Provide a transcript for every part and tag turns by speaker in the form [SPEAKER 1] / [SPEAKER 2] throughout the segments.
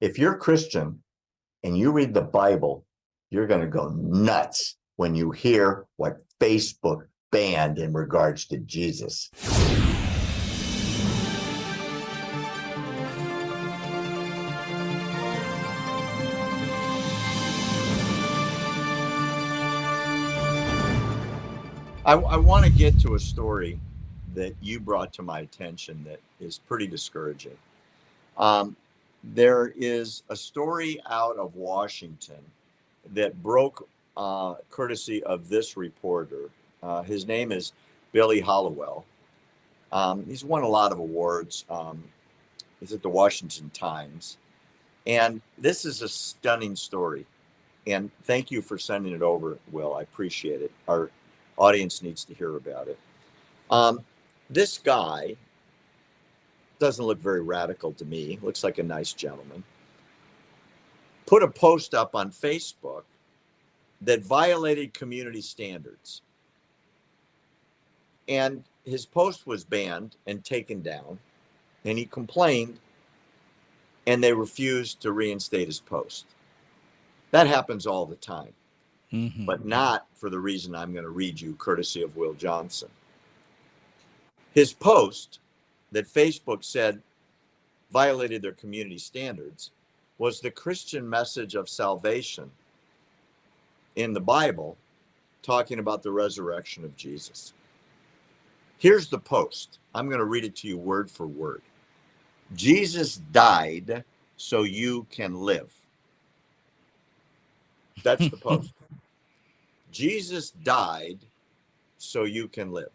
[SPEAKER 1] If you're Christian and you read the Bible, you're going to go nuts when you hear what Facebook banned in regards to Jesus. I want to get to a story that you brought to my attention that is pretty discouraging. There is a story out of Washington that broke courtesy of this reporter. His name is Billy Hallowell. He's won a lot of awards. He's at the Washington Times. And this is a stunning story. And thank you for sending it over, Will. I appreciate it. Our audience needs to hear about it. This guy doesn't look very radical to me. Looks like a nice gentleman. Put a post up on Facebook that violated community standards. And his post was banned and taken down. And he complained, and they refused to reinstate his post. That happens all the time. Mm-hmm. But not for the reason I'm going to read you, courtesy of Will Johnson. His post that Facebook said violated their community standards was the Christian message of salvation in the Bible, talking about the resurrection of Jesus. Here's the post. I'm going to read it to you word for word. Jesus died so you can live. That's the post. Jesus died so you can live.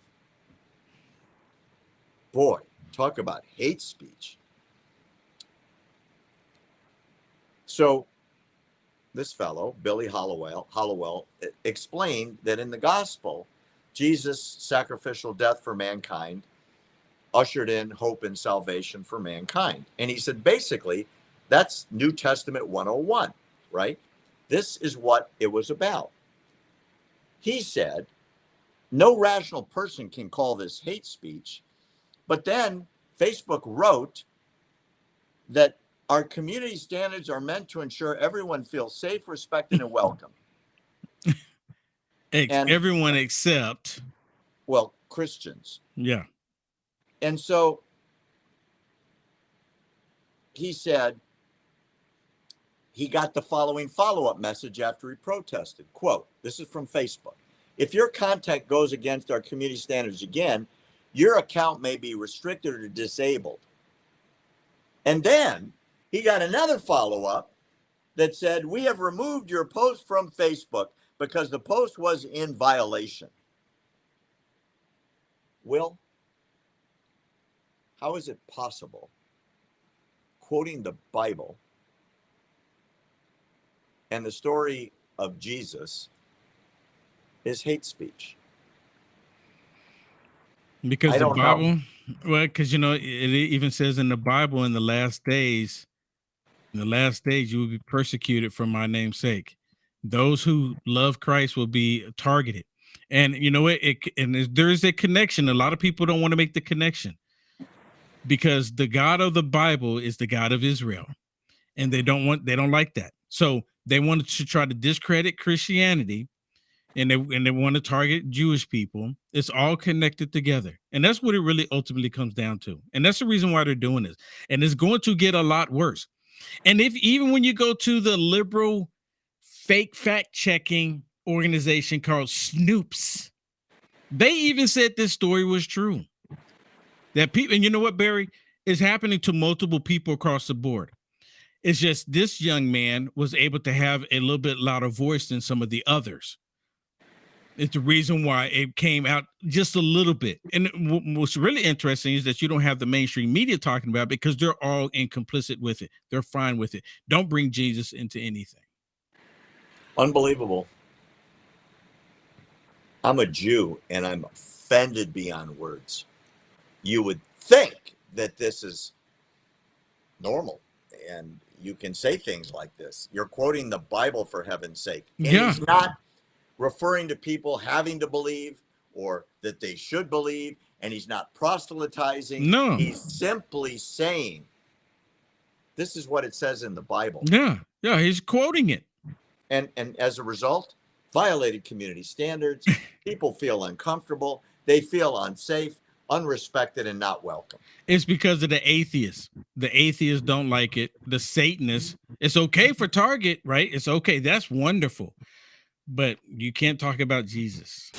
[SPEAKER 1] Boy, talk about hate speech. So this fellow, Billy Hallowell, explained that in the gospel, Jesus' sacrificial death for mankind ushered in hope and salvation for mankind. And he said, basically, that's New Testament 101, right? This is what it was about. He said, no rational person can call this hate speech. But then Facebook wrote that our community standards are meant to ensure everyone feels safe, respected, and welcome.
[SPEAKER 2] Everyone except,
[SPEAKER 1] well, Christians.
[SPEAKER 2] Yeah.
[SPEAKER 1] And so he said he got the following follow-up message after he protested. Quote, this is from Facebook. If your content goes against our community standards again, your account may be restricted or disabled. And then he got another follow-up that said, we have removed your post from Facebook because the post was in violation. Will, how is it possible, quoting the Bible and the story of Jesus, is hate speech?
[SPEAKER 2] Because the Bible, well, because, you know, it even says in the Bible, in the last days, you will be persecuted for my name's sake. Those who love Christ will be targeted. And you know what? There is a connection. A lot of people don't want to make the connection because the God of the Bible is the God of Israel, and they don't like that. So they wanted to try to discredit Christianity, and they want to target Jewish people. It's all connected together. And that's what it really ultimately comes down to. And that's the reason why they're doing this. And it's going to get a lot worse. And even when you go to the liberal fake fact-checking organization called Snoops, they even said this story was true. That people, and you know what, Barry, is happening to multiple people across the board. It's just this young man was able to have a little bit louder voice than some of the others. It's the reason why it came out just a little bit. And what's really interesting is that you don't have the mainstream media talking about it because they're all complicit with it. They're fine with it. Don't bring Jesus into anything.
[SPEAKER 1] Unbelievable. I'm a Jew and I'm offended beyond words. You would think that this is normal and you can say things like this. You're quoting the Bible, for heaven's sake. And he's not referring to people having to believe or that they should believe, and he's not proselytizing.
[SPEAKER 2] No.
[SPEAKER 1] He's simply saying This is what it says in the Bible.
[SPEAKER 2] Yeah, he's quoting it.
[SPEAKER 1] And as a result, violated community standards. People feel uncomfortable. They feel unsafe, unrespected, and not welcome.
[SPEAKER 2] It's because of the atheists. The atheists don't like it. The Satanists. It's okay for Target, right? It's okay. That's wonderful. But you can't talk about Jesus.